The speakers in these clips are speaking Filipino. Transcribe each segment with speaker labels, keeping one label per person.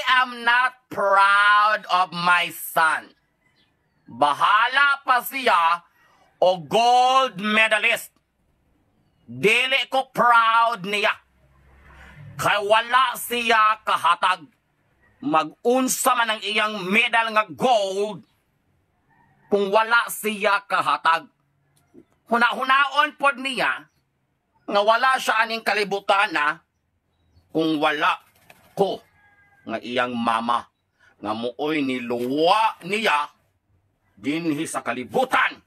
Speaker 1: am not proud of my son. Bahala pa siya o gold medalist. Dili ko proud niya. Kay wala siya kahatag. Mag-unsa man ang iyang medal nga gold kung wala siya kahatag. Huna-hunaon pod niya nga wala siya aning kalibutan na kung wala ko nga iyang mama nga muoy niluwa niya dinhi sa kalibutan.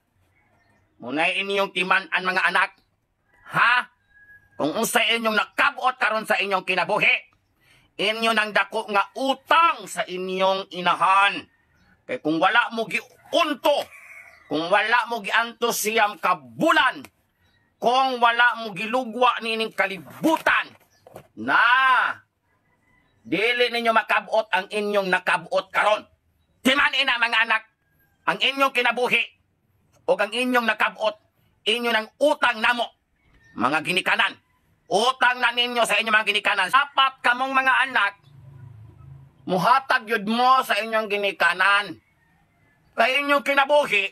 Speaker 1: Munay inyong timan-an mga anak, ha? Kung unsa inyong nakabot karon sa inyong kinabuhi, inyo nang dako nga utang sa inyong inahan. Kay kung wala mo giunto, kung wala mo giantusiam kabulan, kung wala mo gilugwa nining kalibutan, na dili ninyo makabot ang inyong nakabot karon. Timan ina mga anak, ang inyong kinabuhi o ang inyong nakabot, inyo ng utang namo, mga ginikanan. Utang na ninyo sa inyong mga ginikanan. Dapat kamong mga anak, muhatag yun mo sa inyong ginikanan. Kaya inyong kinabuhi,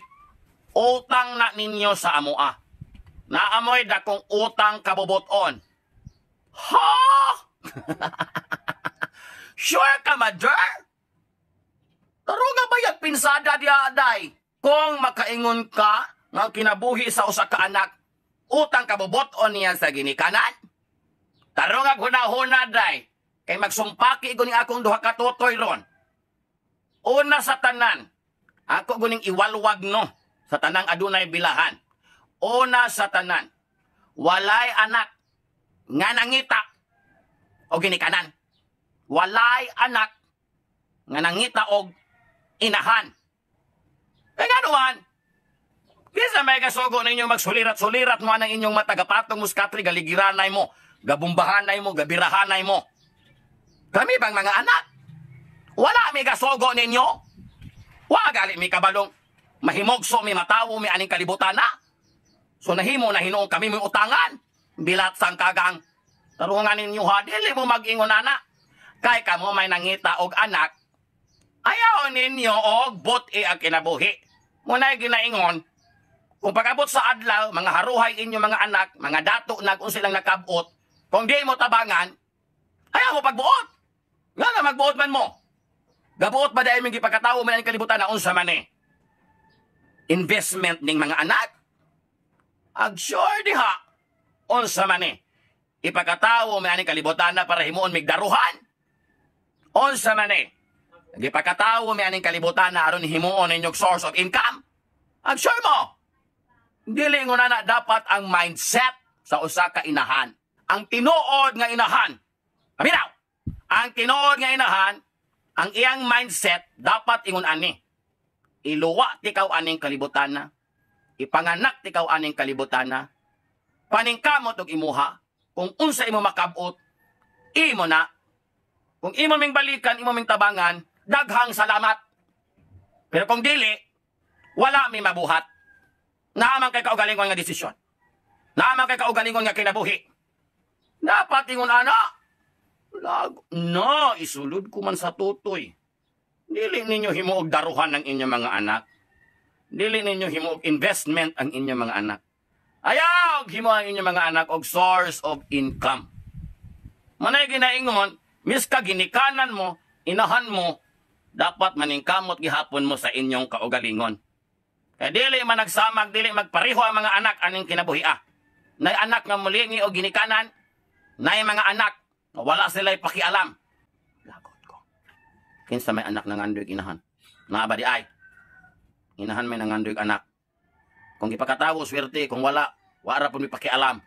Speaker 1: utang na ninyo sa amua. Naamoy dakong utang kabubuton. Ha? Sure ka, mother? Taro nga ba yung pinsada diya, day? Kung makaingon ka, nga kinabuhi sa usa ka anak, utang kabubuton niya sa ginikanan? Taro nga hunahuna, day. Kay magsumpaki ko ni akong duha ka tutoy ron. Una sa tanan, ako guning iwalwag no, sa tanang adunay bilahan. Una sa tanan, walay anak nga nangita o ginikanan. Walay anak nga nangita og inahan. Kaya nga naman, kisa may kasugo ninyo magsulirat-sulirat mo ang inyong matagapatong muskatri, galigiranay mo, gabumbahanay mo, gabirahanay mo. Kami bang mga anak? Wala may kasugo ninyo? Wagali may kabalong mahimogso, may matawo, may aning kalibutan na. So nahimo na hinuong kami may utangan. Bilat sang kagang. Tarungan ninyo ha, dili mo mag-ingon anak. Kay kamo may nangita og anak, ayaw ninyo og buti ang kinabuhi. Muna'y ginaingon, kung pag-abot sa adlaw, mga haruhay inyo mga anak, mga dato na kung silang nakabot, kung di mo tabangan, ayaw mo pagbuot. Nga nga magbuot man mo. Gabuot ba dahil may gipagkatawo man ang kalibutan na unsa man eh. Investment ning mga anak? Ag sure diha, unsa man eh. Ipagkatawo may aning kalibutan na para himuon migdaruhan? Unsa man eh. Gipagkatawo may aning kalibutan na aron himuon inyong source of income? Ag sure mo. Dili nga na dapat ang mindset sa usa ka inahan. Ang tinuod nga inahan. Aminaw. Ang tinuod nga inahan, ang iyang mindset dapat ingon ani. Iluwa tikaw aning kalibutan na. Ipanganak tikaw aning kalibutan na. Paningkamot og imuha. Kung unsa imo makabot, imo na. Kung imo ming balikan, imo ming tabangan, daghang salamat. Pero kung dili, wala may mabuhat. Naaman kay kaugalingon nga desisyon. Naaman kay kaugalingon nga kinabuhi. Dapat ingon ana. No, isulod ko man sa tutoy. Dili ninyo himuog daruhan ang inyong mga anak. Dili ninyo himuog investment ang inyong mga anak. Ayaw himo ang inyong mga anak og source of income. Manay ginaingon, miska ginikanan mo, inahan mo, dapat maningkamot gihapon mo sa inyong kaugalingon. Kaya dili man nagsamag, dili magpareho ang mga anak aning kinabuhia. Nay anak nga mulingi o ginikanan, nay mga anak, wala sila'y pakialam. Lagot ko. Kinsa may anak ng android inahan? Naaba di ay. Inahan may ng android anak. Kung ipakatawo, swerte. Kung wala, wala po may pakialam.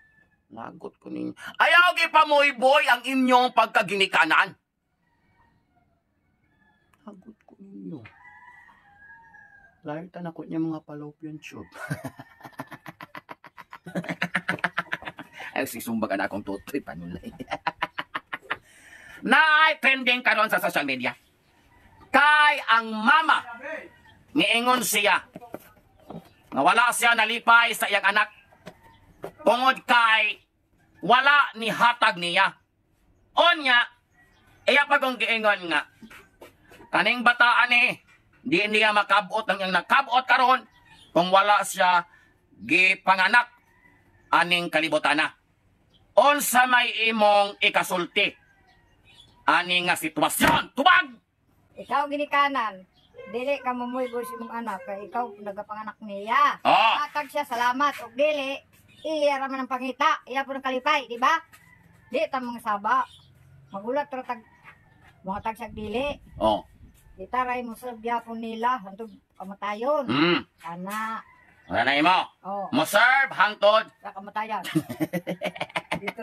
Speaker 1: Lagot ko ninyo. Ayaw gipamoy-boy ang inyong pagkaginikanan. Lagot ko ninyo. Laitan ako niya mga fallopian tube. Ay, sisumbag na akong tutoy panulay. Naay trending karon sa social media. Kay ang mama, niingon siya, nga wala siya nalipay sa iyang anak. Tungod kay wala ni hatag niya. Onya, Iya pa kong giingon nga. Kaning bataan di niya makabot ang iyang nakabot karon kung wala siya gipanganak aning kalibutan na. Unsa may imong ikasulti ani nga sitwasyon? Tubag!
Speaker 2: Ikaw ginikanan. Dili ka mamuygo sa imong anak kay ikaw nagapanganak niya.
Speaker 1: Oh.
Speaker 2: Atag siya salamat og dili iya ra man ang pangita, iya po ng kalipay, di ba? Di ta mga saba. Magulat ra tag mga tagsag dili.
Speaker 1: Oh.
Speaker 2: Kita ray mo serve gyapon nila hantod kamatayon. Ana.
Speaker 1: Wala na imo.
Speaker 2: Oh,
Speaker 1: Mo serve hangtod
Speaker 2: ra kamatayon. Dito